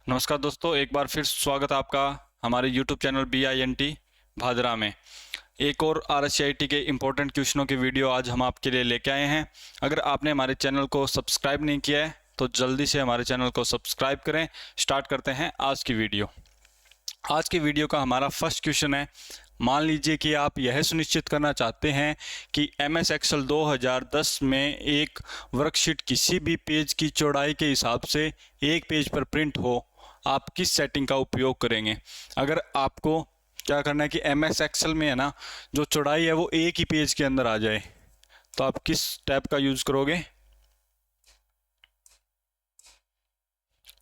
नमस्कार दोस्तों, एक बार फिर स्वागत है आपका हमारे YouTube चैनल BINT भादरा में। एक और RSCIT के इम्पोर्टेंट क्वेश्चनों की वीडियो आज हम आपके लिए लेके आए हैं। अगर आपने हमारे चैनल को सब्सक्राइब नहीं किया है तो जल्दी से हमारे चैनल को सब्सक्राइब करें। स्टार्ट करते हैं आज की वीडियो। आज की वीडियो का हमारा फर्स्ट क्वेश्चन है, मान लीजिए कि आप यह सुनिश्चित करना चाहते हैं कि MS Excel 2010 में एक वर्कशीट किसी भी पेज की चौड़ाई के हिसाब से एक पेज पर प्रिंट हो। आप किस सेटिंग का उपयोग करेंगे? अगर आपको क्या करना है कि MS Excel में है ना, जो चौड़ाई है वो एक ही पेज के अंदर आ जाए, तो आप किस टैब का यूज करोगे?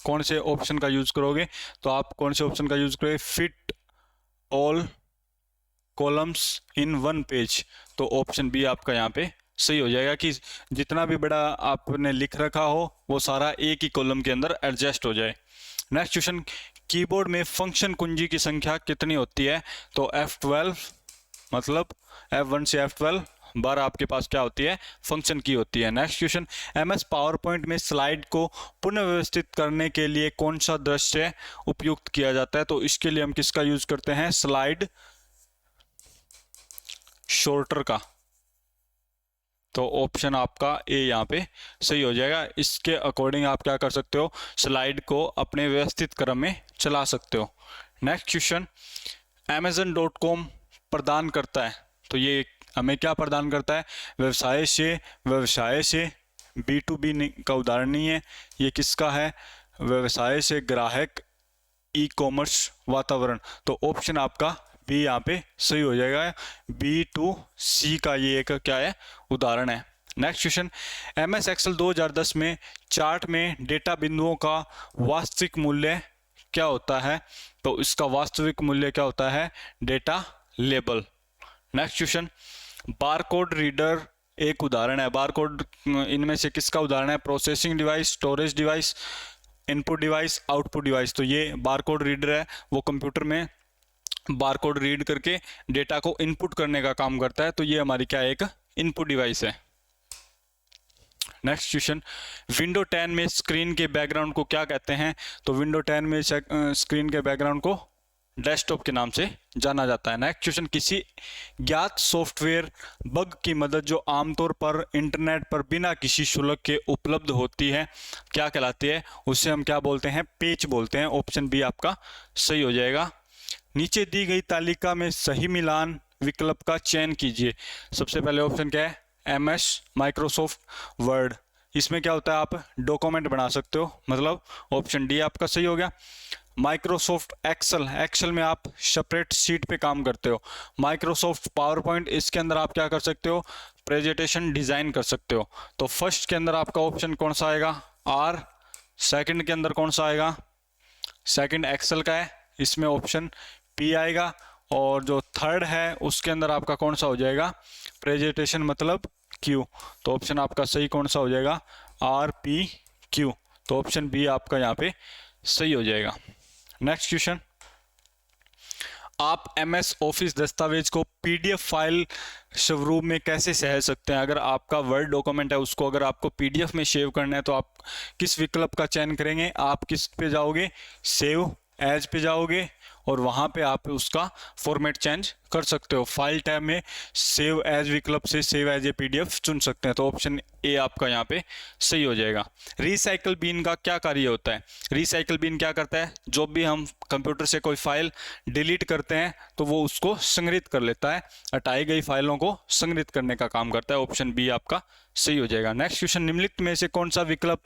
कौन से ऑप्शन का यूज करोगे? तो आप कौन से ऑप्शन का यूज करोगे? Fit all columns in one page. तो ऑप्शन बी आपका यहाँ पे सही हो जाएगा कि जितना भी बड़ा आपने लिख रखा हो वो सारा एक ही कॉलम के अंदर एडजस्ट हो जाए। नेक्स्ट क्वेश्चन, कीबोर्ड में फंक्शन कुंजी की संख्या कितनी होती है? तो F12, मतलब F1 से F12 बार आपके पास क्या होती है? फंक्शन की होती है। Next question, MS power point में स्लाइड को पुनः व्यवस्थित करने के लिए कौन सा दृश्य उपयुक्त किया जाता है? तो इसके लिए हम किसका यूज करते हैं? स्लाइड शॉर्टर का। तो ऑप्शन आपका ए यहाँ पे सही हो जाएगा। इसके अकॉर्डिंग आप क्या कर सकते हो? स्लाइड को अपने व्यवस्थित क्रम में चला सकते हो। नेक्स्ट क्वेश्चन, Amazon.com प्रदान करता है, तो ये हमें क्या प्रदान करता है? व्यवसाय से B2B का उदाहरण नहीं है, ये किसका है? व्यवसाय से ग्राहक, ई-कॉमर्स, वातावरण। तो ऑप्शन आपका बी यहाँ पे सही हो जाएगा। B2C का ये एक क्या है? उदाहरण है। नेक्स्ट क्वेश्चन, MS Excel 2010 में चार्ट में डेटा बिंदुओं का वास्तविक मूल्य क्या होता है? तो इसका वास्तविक मूल्य क्या होता है? Data label. Next question, barcode reader एक उदाहरण है। बारकोड इनमें से किसका उदाहरण है? Processing device, storage device, input device, output device. तो ये बारकोड रीडर है, वो कंप्यूटर में बारकोड रीड करके डेटा को इनपुट करने का काम करता है। तो ये हमारी क्या है? एक इनपुट डिवाइस है। नेक्स्ट क्वेश्चन, विंडो 10 में स्क्रीन के बैकग्राउंड को क्या कहते हैं? तो विंडो 10 में स्क्रीन के बैकग्राउंड को डेस्कटॉप के नाम से जाना जाता है। नेक्स्ट क्वेश्चन, किसी ज्ञात सॉफ्टवेयर बग की मदद जो आमतौर पर इंटरनेट पर बिना किसी शुल्क के उपलब्ध होती है, क्या कहलाती है? उसे हम क्या बोलते हैं? पेच बोलते हैं। ऑप्शन बी आपका सही हो जाएगा। नीचे दी गई तालिका में सही मिलान विकल्प का चयन कीजिए। सबसे पहले ऑप्शन क्या है? MS Microsoft word. इसमें क्या होता है? आप डॉक्यूमेंट बना सकते हो, मतलब ऑप्शन डी आपका सही हो गया। माइक्रोसॉफ्ट एक्सेल में आप सेपरेट शीट पे काम करते हो। माइक्रोसॉफ्ट पावर पॉइंट, इसके अंदर आप क्या कर सकते हो? प्रेजेंटेशन डिजाइन कर सकते हो। तो फर्स्ट के अंदर आपका ऑप्शन कौन सा आएगा? R। सेकंड के अंदर कौन सा आएगा? सेकंड एक्सेल का है, इसमें ऑप्शन P आएगा। और जो थर्ड है उसके अंदर आपका कौन सा हो जाएगा? प्रेजेंटेशन, मतलब Q। तो ऑप्शन आपका सही कौन सा हो जाएगा? RPQ। तो ऑप्शन बी आपका यहाँ पे सही हो जाएगा। नेक्स्ट क्वेश्चन, आप MS ऑफिस दस्तावेज को PDF फाइल स्वरूप में कैसे सहेज सकते हैं? अगर आपका वर्ड डॉक्यूमेंट है उसको अगर आपको PDF में सेव करना है तो आप किस विकल्प का चयन करेंगे? आप किस पे जाओगे? सेव एज पे जाओगे और वहां पे आप उसका फॉर्मेट चेंज कर सकते हो। फाइल टैब में सेव एज विकल्प से सेव एज ए PDF चुन सकते हैं। तो ऑप्शन ए आपका यहाँ पे सही हो जाएगा। रिसाइकल बिन का क्या कार्य होता है? रिसाइकल बिन क्या करता है? जो भी हम कंप्यूटर से कोई फाइल डिलीट करते हैं तो वो उसको संग्रहित कर लेता है, हटाई गई फाइलों को संग्रहित करने का काम करता है। ऑप्शन बी आपका सही हो जाएगा। नेक्स्ट क्वेश्चन, निम्नलिखित में से कौन सा विकल्प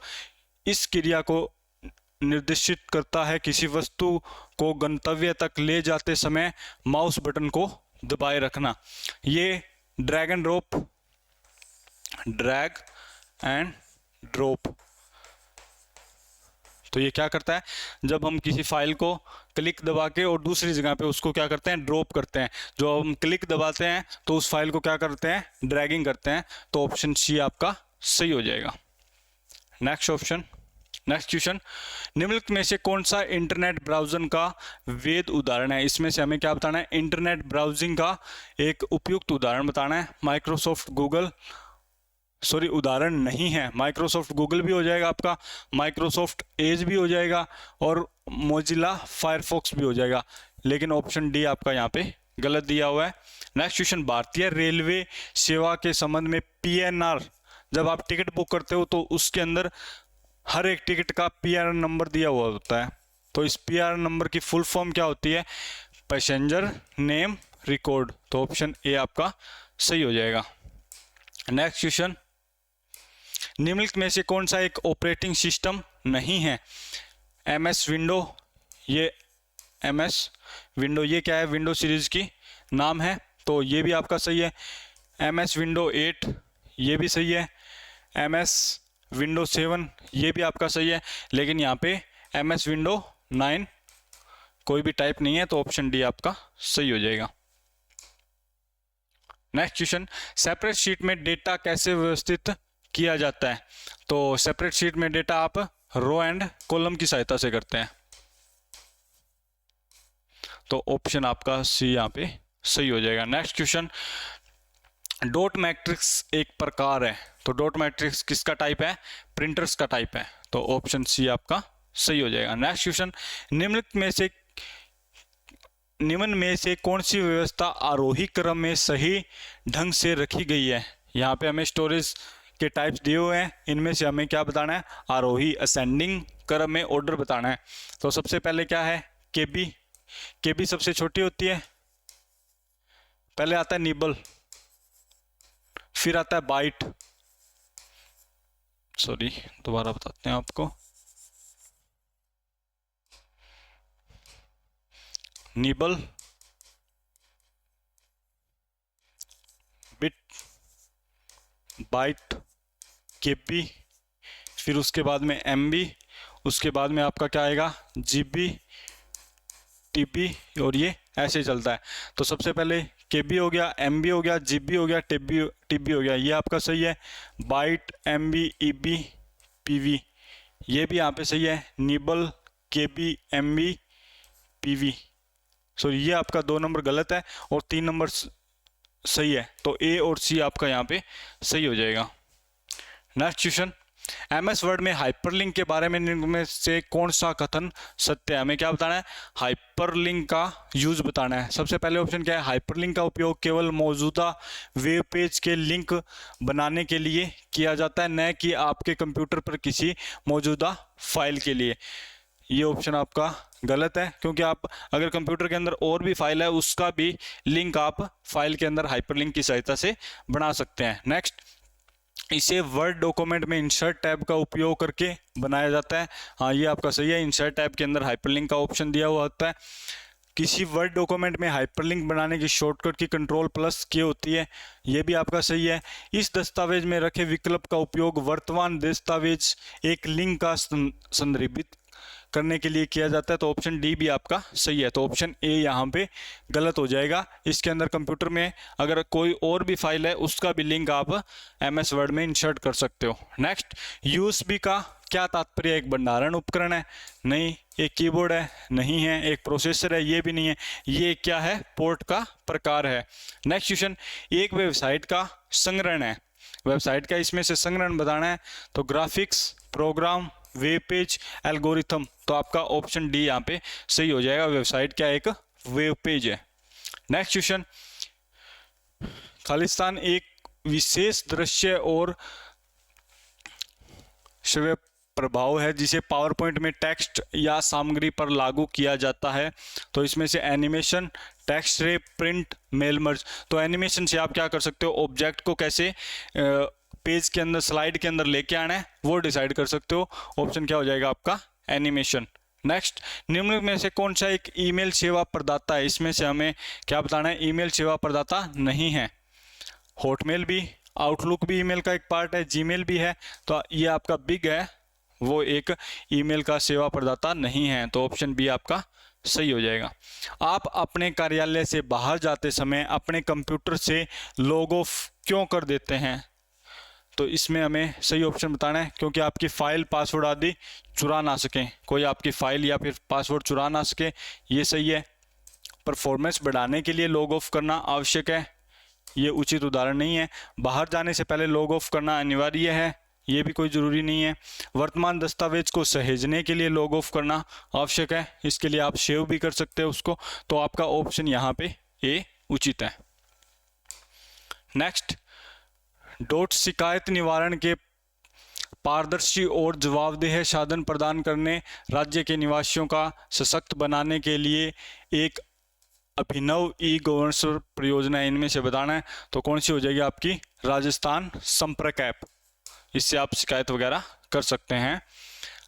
इस क्रिया को निर्देशित करता है? किसी वस्तु को गंतव्य तक ले जाते समय माउस बटन को दबाए रखना। ये ड्रैग एंड ड्रॉप। तो ये क्या करता है? जब हम किसी फाइल को क्लिक दबा के और दूसरी जगह पे उसको क्या करते हैं? ड्रॉप करते हैं। जो हम क्लिक दबाते हैं तो उस फाइल को क्या करते हैं? ड्रैगिंग करते हैं। तो ऑप्शन सी आपका सही हो जाएगा। नेक्स्ट क्वेश्चन, निम्नलिखित में से कौन सा इंटरनेट ब्राउजिंग का वैध उदाहरण है? इसमें से हमें क्या बताना है? इंटरनेट ब्राउजिंग का एक उपयुक्त उदाहरण बताना है। माइक्रोसॉफ्ट गूगल, सॉरी उदाहरण नहीं है, माइक्रोसॉफ्ट गूगल भी हो जाएगा आपका, माइक्रोसॉफ्ट एज भी हो जाएगा और मोजिला फायरफॉक्स भी हो जाएगा, लेकिन ऑप्शन डी आपका यहाँ पे गलत दिया हुआ है। नेक्स्ट क्वेश्चन, भारतीय रेलवे सेवा के संबंध में पीएनआर, जब आप टिकट बुक करते हो तो उसके अंदर हर एक टिकट का पीआर नंबर दिया हुआ होता है, तो इस पीआर नंबर की फुल फॉर्म क्या होती है? Passenger name record. तो ऑप्शन ए आपका सही हो जाएगा। नेक्स्ट क्वेश्चन, निम्नलिखित में से कौन सा एक ऑपरेटिंग सिस्टम नहीं है? एमएस विंडो, ये एमएस विंडो ये क्या है? विंडो सीरीज की नाम है, तो ये भी आपका सही है। एमएस विंडो 8 ये भी सही है। एमएस विंडो 7 ये भी आपका सही है, लेकिन यहाँ पे एमएस विंडो 9 कोई भी टाइप नहीं है, तो ऑप्शन डी आपका सही हो जाएगा। नेक्स्ट क्वेश्चन, सेपरेट शीट में डेटा कैसे व्यवस्थित किया जाता है? तो सेपरेट शीट में डेटा आप रो एंड कॉलम की सहायता से करते हैं, तो ऑप्शन आपका सी यहाँ पे सही हो जाएगा। नेक्स्ट क्वेश्चन, डॉट मैट्रिक्स एक प्रकार है, तो डॉट मैट्रिक्स किसका टाइप है? प्रिंटर्स का टाइप है, तो ऑप्शन सी आपका सही हो जाएगा। नेक्स्ट क्वेश्चन, निम्न में से कौन सी व्यवस्था आरोही क्रम में सही ढंग से रखी गई है? यहाँ पे हमें स्टोरेज के टाइप्स दिए हुए हैं, इनमें से हमें क्या बताना है? आरोही असेंडिंग क्रम में ऑर्डर बताना है। तो सबसे पहले क्या है? केबी, केबी सबसे छोटी होती है, पहले आता है निबल, फिर आता है बाइट, सॉरी दोबारा बताते हैं आपको, निबल, बिट, बाइट, केबी, फिर उसके बाद में एमबी, उसके बाद में आपका क्या आएगा? जीबी, टीबी, और ये ऐसे चलता है। तो सबसे पहले केबी हो गया, एमबी हो गया, जीबी हो गया, टीबी हो गया, ये आपका सही है। बाइट, एमबी, ईबी, पीवी ये भी यहाँ पे सही है। निबल, केबी, एमबी, पीवी, सॉरी ये आपका 2 नंबर गलत है और 3 नंबर सही है, तो ए और सी आपका यहाँ पे सही हो जाएगा। नेक्स्ट क्वेश्चन, एमएस वर्ड में हाइपरलिंक के बारे में से कौन सा कथन सत्य है? हमें क्या बताना है? हाइपरलिंक का यूज बताना है। सबसे पहले ऑप्शन क्या है? हाइपरलिंक का उपयोग केवल मौजूदा वेब पेज के लिंक बनाने के लिए किया जाता है, न कि आपके कंप्यूटर पर किसी मौजूदा फाइल के लिए। ये ऑप्शन आपका गलत है, क्योंकि आप अगर कंप्यूटर के अंदर और भी फाइल है उसका भी लिंक आप फाइल के अंदर हाइपरलिंक की सहायता से बना सकते हैं। नेक्स्ट, इसे वर्ड डॉक्यूमेंट में इंसर्ट टैब का उपयोग करके बनाया जाता है। हाँ ये आपका सही है, इंसर्ट टैब के अंदर हाइपरलिंक का ऑप्शन दिया हुआ होता है। किसी वर्ड डॉक्यूमेंट में हाइपरलिंक बनाने की शॉर्टकट की कंट्रोल+K होती है, ये भी आपका सही है। इस दस्तावेज में रखे विकल्प का उपयोग वर्तमान दस्तावेज एक लिंक का संदर्भित करने के लिए किया जाता है, तो ऑप्शन डी भी आपका सही है। तो ऑप्शन ए यहाँ पे गलत हो जाएगा। इसके अंदर कंप्यूटर में अगर कोई और भी फाइल है उसका भी लिंक आप एमएस वर्ड में इंसर्ट कर सकते हो। नेक्स्ट, यूएसबी का क्या तात्पर्य? एक भंडारण उपकरण है? नहीं। एक कीबोर्ड है? नहीं है। एक प्रोसेसर है? ये भी नहीं है। ये क्या है? पोर्ट का प्रकार है। नेक्स्ट क्वेश्चन, एक वेबसाइट का संग्रहण है, वेबसाइट का इसमें से संग्रहण बताना है, तो graphics, program, web page, algorithm, तो आपका ऑप्शन डी यहाँ पे सही हो जाएगा। वेबसाइट क्या एक वेब पेज है। नेक्स्ट क्वेश्चन, खालिस्तान एक विशेष दृश्य और श्रव्य प्रभाव है जिसे पावर पॉइंट में टेक्स्ट या सामग्री पर लागू किया जाता है, तो इसमें से एनिमेशन, टेक्स्ट रे, प्रिंट, मेल मर्ज। तो एनिमेशन से आप क्या कर सकते हो? ऑब्जेक्ट को कैसे पेज के अंदर, स्लाइड के अंदर लेके आना है वो डिसाइड कर सकते हो। ऑप्शन क्या हो जाएगा आपका? एनिमेशन। नेक्स्ट, निम्न में से कौन सा एक ईमेल सेवा प्रदाता है? इसमें से हमें क्या बताना है? ईमेल सेवा प्रदाता नहीं है। हॉटमेल भी, आउटलुक भी ईमेल का एक पार्ट है, जीमेल भी है, तो ये आपका बिग है, वो एक ईमेल का सेवा प्रदाता नहीं है, तो ऑप्शन बी आपका सही हो जाएगा। आप अपने कार्यालय से बाहर जाते समय अपने कंप्यूटर से लॉग ऑफ क्यों कर देते हैं? तो इसमें हमें सही ऑप्शन बताना है, क्योंकि आपकी फाइल, पासवर्ड आदि चुरा ना सकें, कोई आपकी फाइल या फिर पासवर्ड चुरा ना सके, ये सही है। परफॉर्मेंस बढ़ाने के लिए लॉग ऑफ करना आवश्यक है, ये उचित उदाहरण नहीं है। बाहर जाने से पहले लॉग ऑफ करना अनिवार्य है, ये भी कोई ज़रूरी नहीं है। वर्तमान दस्तावेज को सहेजने के लिए लॉग ऑफ करना आवश्यक है, इसके लिए आप सेव भी कर सकते हो उसको। तो आपका ऑप्शन यहाँ पे ए उचित है। नेक्स्ट, डॉट शिकायत निवारण के पारदर्शी और जवाबदेह साधन प्रदान करने, राज्य के निवासियों का सशक्त बनाने के लिए एक अभिनव ई गवर्नेंस परियोजना इनमें से बताना है। तो कौन सी हो जाएगी आपकी? राजस्थान संपर्क ऐप। इससे आप शिकायत वगैरह कर सकते हैं।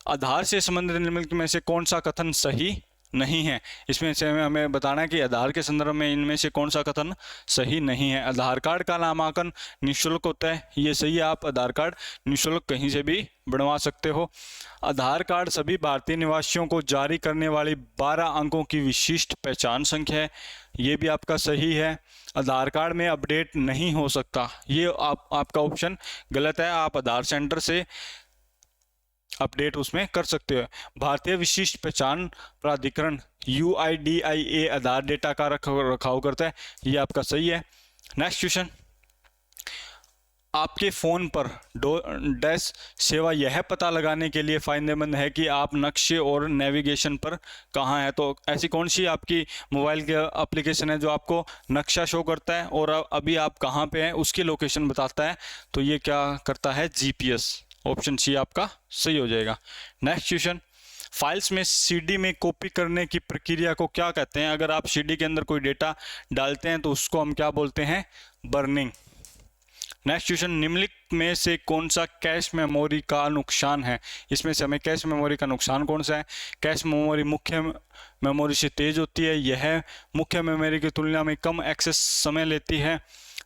आधार से संबंधित निम्नलिखित में से कौन सा कथन सही नहीं है? इसमें से हमें बताना है कि आधार के संदर्भ में इनमें से कौन सा कथन सही नहीं है। आधार कार्ड का नामांकन निःशुल्क होता है, ये सही है। आप आधार कार्ड निःशुल्क कहीं से भी बनवा सकते हो। आधार कार्ड सभी भारतीय निवासियों को जारी करने वाली 12 अंकों की विशिष्ट पहचान संख्या है, ये भी आपका सही है। आधार कार्ड में अपडेट नहीं हो सकता, ये आपका ऑप्शन गलत है। आप आधार सेंटर से अपडेट उसमें कर सकते हो। भारतीय विशिष्ट पहचान प्राधिकरण UIDAI आधार डेटा का रखाव करता है, ये आपका सही है। नेक्स्ट क्वेश्चन, आपके फ़ोन पर डैश सेवा यह पता लगाने के लिए फ़ायदेमंद है कि आप नक्शे और नेविगेशन पर कहाँ हैं। तो ऐसी कौन सी आपकी मोबाइल के एप्लीकेशन है जो आपको नक्शा शो करता है और अभी आप कहाँ पे हैं उसकी लोकेशन बताता है? तो ये क्या करता है? GPS। ऑप्शन सी आपका सही हो जाएगा। नेक्स्ट क्वेश्चन, फाइल्स में CD में कॉपी करने की प्रक्रिया को क्या कहते हैं? अगर आप CD के अंदर कोई डेटा डालते हैं तो उसको हम क्या बोलते हैं? बर्निंग। नेक्स्ट क्वेश्चन, निम्नलिखित में से कौन सा कैश मेमोरी का नुकसान है? इसमें से हमें कैश मेमोरी का नुकसान कौन सा है? कैश मेमोरी मुख्य मेमोरी से तेज होती है, यह मुख्य मेमोरी की तुलना में कम एक्सेस समय लेती है,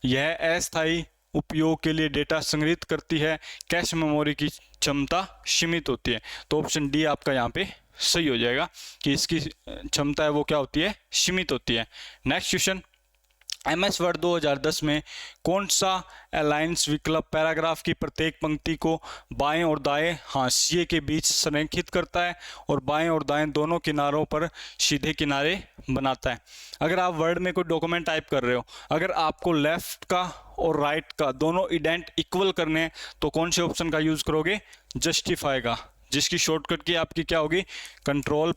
यह अस्थायी उपयोग के लिए डेटा संग्रहित करती है, कैश मेमोरी की क्षमता सीमित होती है। तो ऑप्शन डी आपका यहाँ पे सही हो जाएगा कि इसकी क्षमता है वो क्या होती है? सीमित होती है। नेक्स्ट क्वेश्चन, MS वर्ड 2010 में कौन सा अलायंस विकल्प पैराग्राफ की प्रत्येक पंक्ति को बाएं और दाएं हाशिए के बीच संरेखित करता है और बाएं और दाएं दोनों किनारों पर सीधे किनारे बनाता है? अगर आप वर्ड में कोई डॉक्यूमेंट टाइप कर रहे हो, अगर आपको लेफ्ट का और राइट का दोनों इडेंट इक्वल करने हैं तो कौन से ऑप्शन का यूज करोगे? जस्टिफाई का, जिसकी शॉर्टकट की आपकी क्या होगी? कंट्रोल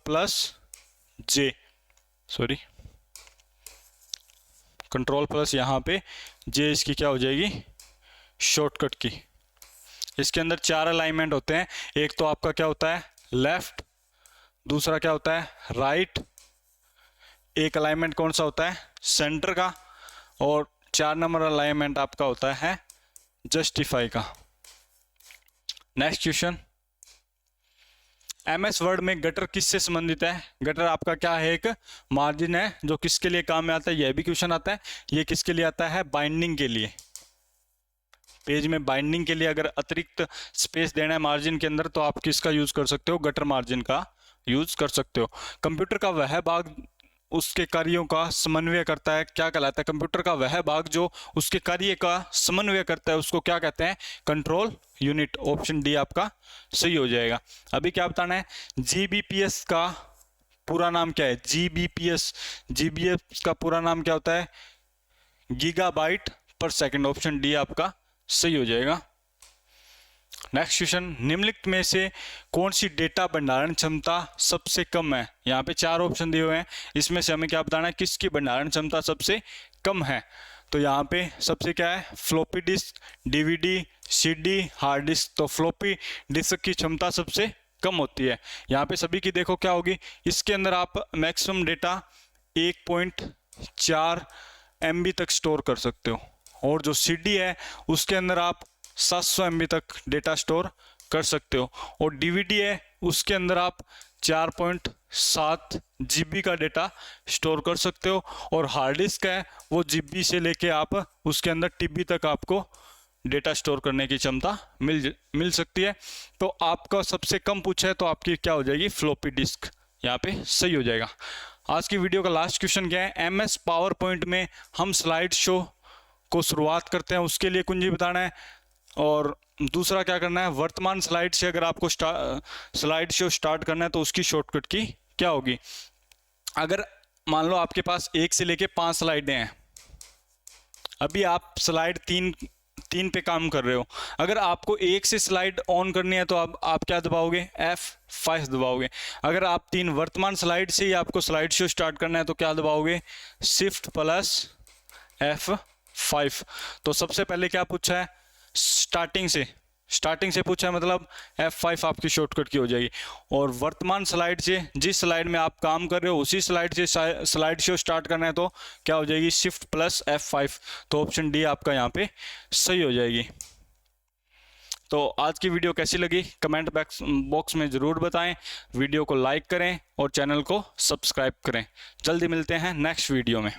प्लस यहाँ पे जे, इसकी क्या हो जाएगी? शॉर्टकट की। इसके अंदर 4 अलाइनमेंट होते हैं। एक तो आपका क्या होता है? लेफ्ट, दूसरा क्या होता है? राइट, एक अलाइनमेंट कौन सा होता है? सेंटर का, और 4 नंबर अलाइनमेंट आपका होता है जस्टिफाई का। नेक्स्ट क्वेश्चन, MS वर्ड में गटर किससे संबंधित है? गटर आपका क्या है? एक मार्जिन है जो किसके लिए काम में आता है? यह भी क्वेश्चन आता है। ये किसके लिए आता है? बाइंडिंग के लिए। पेज में बाइंडिंग के लिए अगर अतिरिक्त स्पेस देना है मार्जिन के अंदर तो आप किसका यूज कर सकते हो? गटर मार्जिन का यूज कर सकते हो। कंप्यूटर का वह भाग उसके कार्यों का समन्वय करता है, क्या कहलाता है? कंप्यूटर का वह भाग जो उसके कार्य का समन्वय करता है उसको क्या कहते हैं? Control unit. ऑप्शन डी आपका सही हो जाएगा। अभी क्या बताना है? GBPS का पूरा नाम क्या है? GBPS का पूरा नाम क्या होता है? गीगाबाइट पर सेकंड। ऑप्शन डी आपका सही हो जाएगा। नेक्स्ट क्वेश्चन, निम्नलिखित में से कौन सी डेटा भंडारण क्षमता सबसे कम है? यहाँ पे 4 ऑप्शन दिए हुए हैं, इसमें से हमें क्या बताना है? किसकी भंडारण क्षमता सबसे कम है? तो यहाँ पे सबसे क्या है? Floppy disk, DVD, CD, hard disk. तो फ्लॉपी डिस्क की क्षमता सबसे कम होती है। यहाँ पे सभी की देखो क्या होगी? इसके अंदर आप मैक्सिमम डेटा 1.4 MB तक स्टोर कर सकते हो, और जो CD है उसके अंदर आप 700 MB तक डेटा स्टोर कर सकते हो, और DVD है उसके अंदर आप 4.7 GB का डेटा स्टोर कर सकते हो, और हार्ड डिस्क है वो GB से लेके आप उसके अंदर TB तक आपको डेटा स्टोर करने की क्षमता मिल सकती है। तो आपका सबसे कम पूछा है तो आपकी क्या हो जाएगी? फ्लॉपी डिस्क यहाँ पे सही हो जाएगा। आज की वीडियो का लास्ट क्वेश्चन क्या है? MS पावर पॉइंट में हम स्लाइड शो को शुरुआत करते हैं उसके लिए कुंजी बताना है, और दूसरा क्या करना है? वर्तमान स्लाइड से अगर आपको स्लाइड शो स्टार्ट करना है तो उसकी शॉर्टकट की क्या होगी? अगर मान लो आपके पास 1 से लेके 5 स्लाइडें हैं, अभी आप स्लाइड 3 पे काम कर रहे हो। अगर आपको 1 से स्लाइड ऑन करनी है तो आप क्या दबाओगे, F5 दबाओगे। अगर आप 3 वर्तमान स्लाइड से ही आपको स्लाइड शो स्टार्ट करना है तो क्या दबाओगे, Shift प्लस F5। तो सबसे पहले क्या पूछा है, स्टार्टिंग से पूछा है, मतलब F5 आपकी शॉर्टकट की हो जाएगी। और वर्तमान स्लाइड से, जिस स्लाइड में आप काम कर रहे हो उसी स्लाइड से स्लाइड शो स्टार्ट करना है तो क्या हो जाएगी, Shift प्लस F5। तो ऑप्शन डी आपका यहाँ पे सही हो जाएगी। तो आज की वीडियो कैसी लगी कमेंट बॉक्स में ज़रूर बताएं, वीडियो को लाइक करें और चैनल को सब्सक्राइब करें। जल्दी मिलते हैं नेक्स्ट वीडियो में।